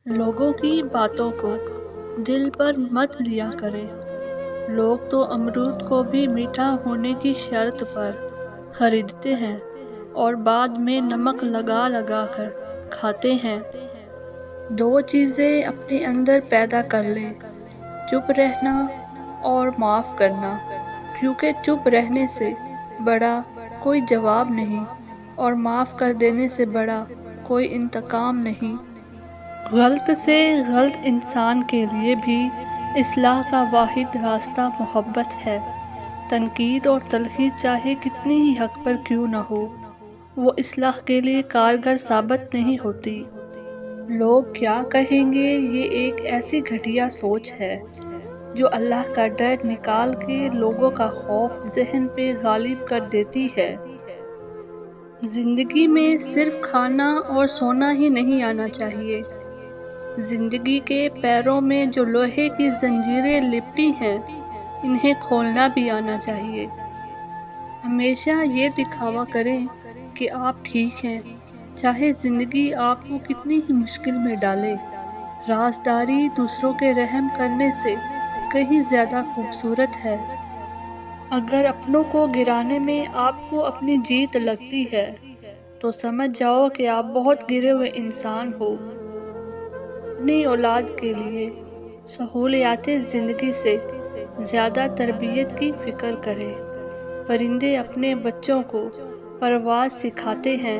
لوگوں کی باتوں کو دل پر مت لیا کرے۔ لوگ تو امرود کو بھی میٹھا ہونے کی شرط پر خریدتے ہیں اور بعد میں نمک لگا لگا کر کھاتے ہیں۔ دو چیزیں اپنے اندر پیدا کر لیں، چپ رہنا اور معاف کرنا، کیونکہ چپ رہنے سے بڑا کوئی جواب نہیں اور معاف کر دینے سے بڑا کوئی انتقام نہیں۔ غلط سے غلط انسان کے لیے بھی اصلاح کا واحد راستہ محبت ہے۔ تنقید اور تلخی چاہے کتنی ہی حق پر کیوں نہ ہو، وہ اصلاح کے لیے کارگر ثابت نہیں ہوتی۔ لوگ کیا کہیں گے یہ ایک ایسی گھٹیا سوچ ہے جو اللہ کا ڈر نکال کے لوگوں کا خوف ذہن پہ غالب کر دیتی ہے۔ زندگی میں صرف کھانا اور سونا ہی نہیں آنا چاہیے، زندگی کے پیروں میں جو لوہے کی زنجیریں لپٹی ہیں انہیں کھولنا بھی آنا چاہیے۔ ہمیشہ یہ دکھاوا کریں کہ آپ ٹھیک ہیں، چاہے زندگی آپ کو کتنی ہی مشکل میں ڈالے۔ رازداری دوسروں کے رحم کرنے سے کہیں زیادہ خوبصورت ہے۔ اگر اپنوں کو گرانے میں آپ کو اپنی جیت لگتی ہے تو سمجھ جاؤ کہ آپ بہت گرے ہوئے انسان ہو۔ اپنی اولاد کے لیے سہولیات زندگی سے زیادہ تربیت کی فکر کریں۔ پرندے اپنے بچوں کو پرواز سکھاتے ہیں،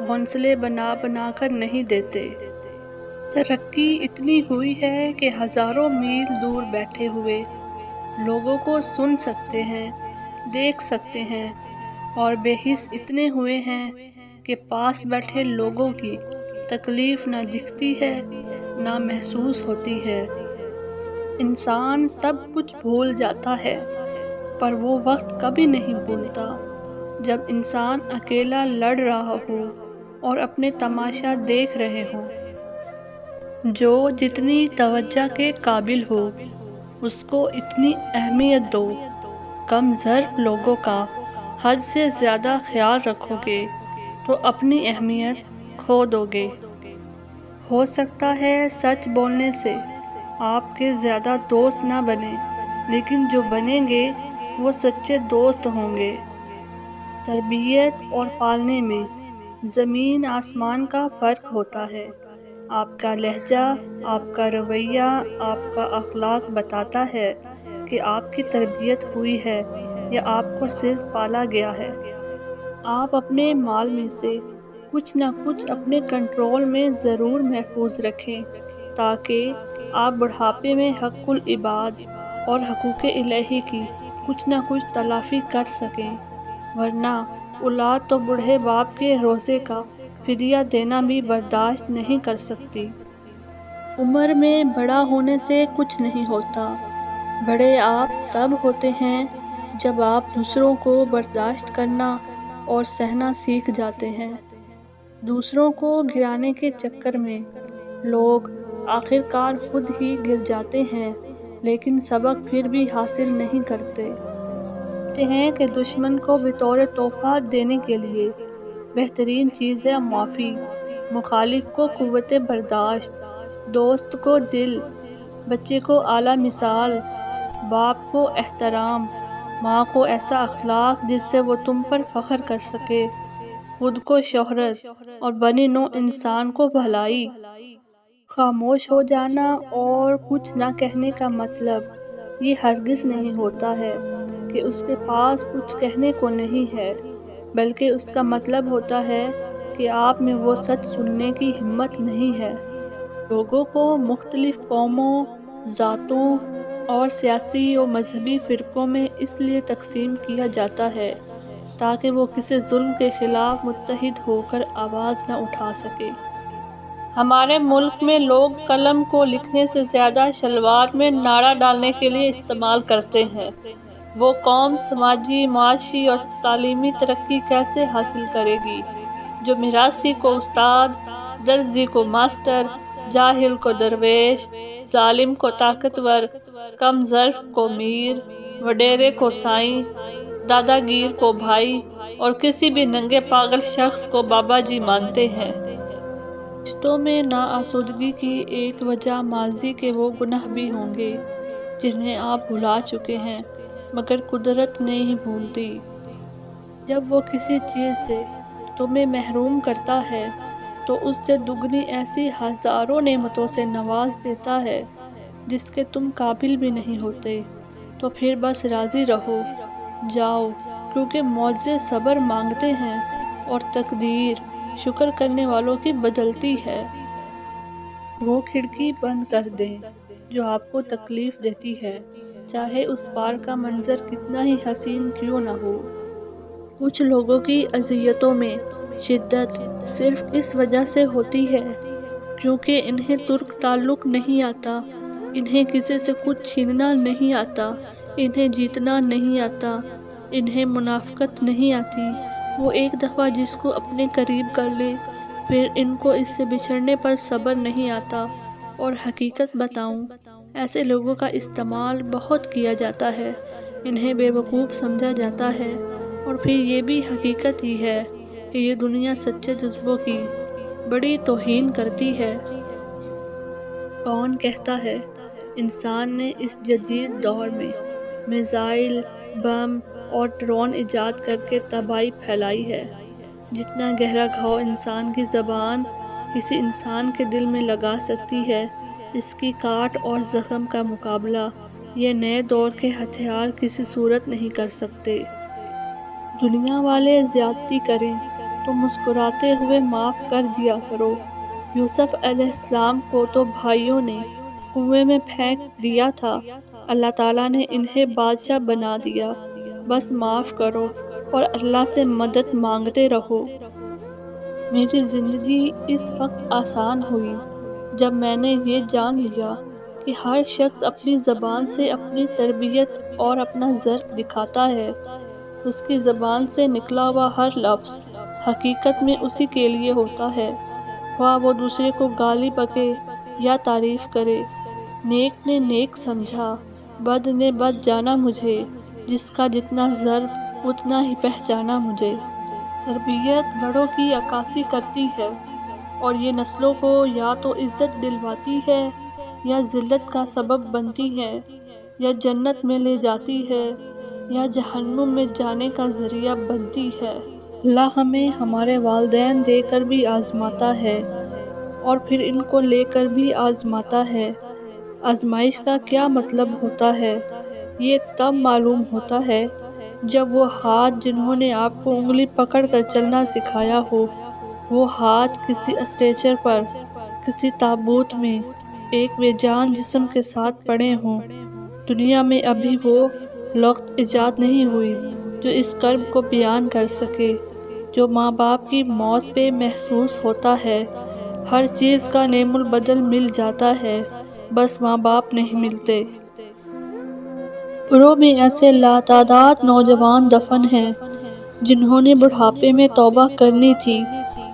گھونسلے بنا بنا کر نہیں دیتے۔ ترقی اتنی ہوئی ہے کہ ہزاروں میل دور بیٹھے ہوئے لوگوں کو سن سکتے ہیں، دیکھ سکتے ہیں، اور بے حس اتنے ہوئے ہیں کہ پاس بیٹھے لوگوں کی تکلیف نہ دکھتی ہے نہ محسوس ہوتی ہے۔ انسان سب کچھ بھول جاتا ہے، پر وہ وقت کبھی نہیں بھولتا جب انسان اکیلا لڑ رہا ہو اور اپنے تماشا دیکھ رہے ہوں۔ جو جتنی توجہ کے قابل ہو اس کو اتنی اہمیت دو۔ کم ظرف لوگوں کا حد سے زیادہ خیال رکھو گے تو اپنی اہمیت کھو دو گے۔ ہو سکتا ہے سچ بولنے سے آپ کے زیادہ دوست نہ بنیں، لیکن جو بنیں گے وہ سچے دوست ہوں گے۔ تربیت اور پالنے میں زمین آسمان کا فرق ہوتا ہے۔ آپ کا لہجہ، آپ کا رویہ، آپ کا اخلاق بتاتا ہے کہ آپ کی تربیت ہوئی ہے یا آپ کو صرف پالا گیا ہے۔ آپ اپنے مال میں سے کچھ نہ کچھ اپنے کنٹرول میں ضرور محفوظ رکھیں تاکہ آپ بڑھاپے میں حق العباد اور حقوق الہی کی کچھ نہ کچھ تلافی کر سکیں، ورنہ اولاد تو بوڑھے باپ کے روزے کا فدیہ دینا بھی برداشت نہیں کر سکتی۔ عمر میں بڑا ہونے سے کچھ نہیں ہوتا، بڑے آپ تب ہوتے ہیں جب آپ دوسروں کو برداشت کرنا اور سہنا سیکھ جاتے ہیں۔ دوسروں کو گرانے کے چکر میں لوگ آخرکار خود ہی گر جاتے ہیں، لیکن سبق پھر بھی حاصل نہیں کرتے۔ کہتے ہیں کہ دشمن کو بطور تحفہ دینے کے لیے بہترین چیز ہے معافی، مخالف کو قوت برداشت، دوست کو دل، بچے کو اعلیٰ مثال، باپ کو احترام، ماں کو ایسا اخلاق جس سے وہ تم پر فخر کر سکے، خود کو شہرت اور بنی نوع انسان کو بھلائی۔ خاموش ہو جانا اور کچھ نہ کہنے کا مطلب یہ ہرگز نہیں ہوتا ہے کہ اس کے پاس کچھ کہنے کو نہیں ہے، بلکہ اس کا مطلب ہوتا ہے کہ آپ میں وہ سچ سننے کی ہمت نہیں ہے۔ لوگوں کو مختلف قوموں، ذاتوں اور سیاسی و مذہبی فرقوں میں اس لیے تقسیم کیا جاتا ہے تاکہ وہ کسی ظلم کے خلاف متحد ہو کر آواز نہ اٹھا سکے۔ ہمارے ملک میں لوگ قلم کو لکھنے سے زیادہ شلوار میں نعرہ ڈالنے کے لیے استعمال کرتے ہیں۔ وہ قوم سماجی، معاشی اور تعلیمی ترقی کیسے حاصل کرے گی جو میراثی کو استاد، درزی کو ماسٹر، جاہل کو درویش، ظالم کو طاقتور، کم ظرف کو میر، وڈیرے کو سائیں، دادا گیر کو بھائی اور کسی بھی ننگے پاگل شخص کو بابا جی مانتے ہیں۔ رشتوں میں ناآسودگی کی ایک وجہ ماضی کے وہ گناہ بھی ہوں گے جنہیں آپ بھلا چکے ہیں، مگر قدرت نہیں بھولتی۔ جب وہ کسی چیز سے تمہیں محروم کرتا ہے تو اس سے دگنی ایسی ہزاروں نعمتوں سے نواز دیتا ہے جس کے تم قابل بھی نہیں ہوتے۔ تو پھر بس راضی رہو، جاؤ، کیونکہ معجزے صبر مانگتے ہیں اور تقدیر شکر کرنے والوں کی بدلتی ہے۔ وہ کھڑکی بند کر دیں جو آپ کو تکلیف دیتی ہے، چاہے اس پار کا منظر کتنا ہی حسین کیوں نہ ہو۔ کچھ لوگوں کی اذیتوں میں شدت صرف اس وجہ سے ہوتی ہے کیونکہ انہیں ترک تعلق نہیں آتا، انہیں کسی سے کچھ چھیننا نہیں آتا، انہیں جیتنا نہیں آتا، انہیں منافقت نہیں آتی۔ وہ ایک دفعہ جس کو اپنے قریب کر لے، پھر ان کو اس سے بچھڑنے پر صبر نہیں آتا۔ اور حقیقت بتاؤں، ایسے لوگوں کا استعمال بہت کیا جاتا ہے، انہیں بے وقوف سمجھا جاتا ہے، اور پھر یہ بھی حقیقت ہی ہے کہ یہ دنیا سچے جذبوں کی بڑی توہین کرتی ہے۔ کون کہتا ہے انسان نے اس جدید دور میں میزائل، بم اور ڈرون ایجاد کر کے تباہی پھیلائی ہے؟ جتنا گہرا گھاؤ انسان کی زبان کسی انسان کے دل میں لگا سکتی ہے، اس کی کاٹ اور زخم کا مقابلہ یہ نئے دور کے ہتھیار کسی صورت نہیں کر سکتے۔ دنیا والے زیادتی کریں تو مسکراتے ہوئے معاف کر دیا کرو۔ یوسف علیہ السلام کو تو بھائیوں نے کنویں میں پھینک دیا تھا، اللہ تعالیٰ نے انہیں بادشاہ بنا دیا۔ بس معاف کرو اور اللہ سے مدد مانگتے رہو۔ میری زندگی اس وقت آسان ہوئی جب میں نے یہ جان لیا کہ ہر شخص اپنی زبان سے اپنی تربیت اور اپنا ظرف دکھاتا ہے۔ اس کی زبان سے نکلا ہوا ہر لفظ حقیقت میں اسی کے لیے ہوتا ہے، خواہ وہ دوسرے کو گالی بکے یا تعریف کرے۔ نیک نے نیک سمجھا، بد نے بد جانا مجھے، جس کا جتنا ظرف اتنا ہی پہچانا مجھے۔ تربیت بڑوں کی عکاسی کرتی ہے اور یہ نسلوں کو یا تو عزت دلواتی ہے یا ذلت کا سبب بنتی ہے، یا جنت میں لے جاتی ہے یا جہنم میں جانے کا ذریعہ بنتی ہے۔ اللہ ہمیں ہمارے والدین دے کر بھی آزماتا ہے اور پھر ان کو لے کر بھی آزماتا ہے۔ آزمائش کا کیا مطلب ہوتا ہے، یہ تب معلوم ہوتا ہے جب وہ ہاتھ جنہوں نے آپ کو انگلی پکڑ کر چلنا سکھایا ہو، وہ ہاتھ کسی اسٹریچر پر، کسی تابوت میں ایک بے جان جسم کے ساتھ پڑے ہوں۔ دنیا میں ابھی وہ لغت ایجاد نہیں ہوئی جو اس کرب کو بیان کر سکے جو ماں باپ کی موت پہ محسوس ہوتا ہے۔ ہر چیز کا نعم البدل مل جاتا ہے، بس ماں باپ نہیں ملتے۔ قبروں میں ایسے لاتعداد نوجوان دفن ہیں جنہوں نے بڑھاپے میں توبہ کرنی تھی،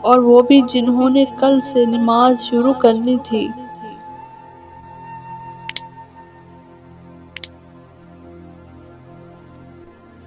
اور وہ بھی جنہوں نے کل سے نماز شروع کرنی تھی۔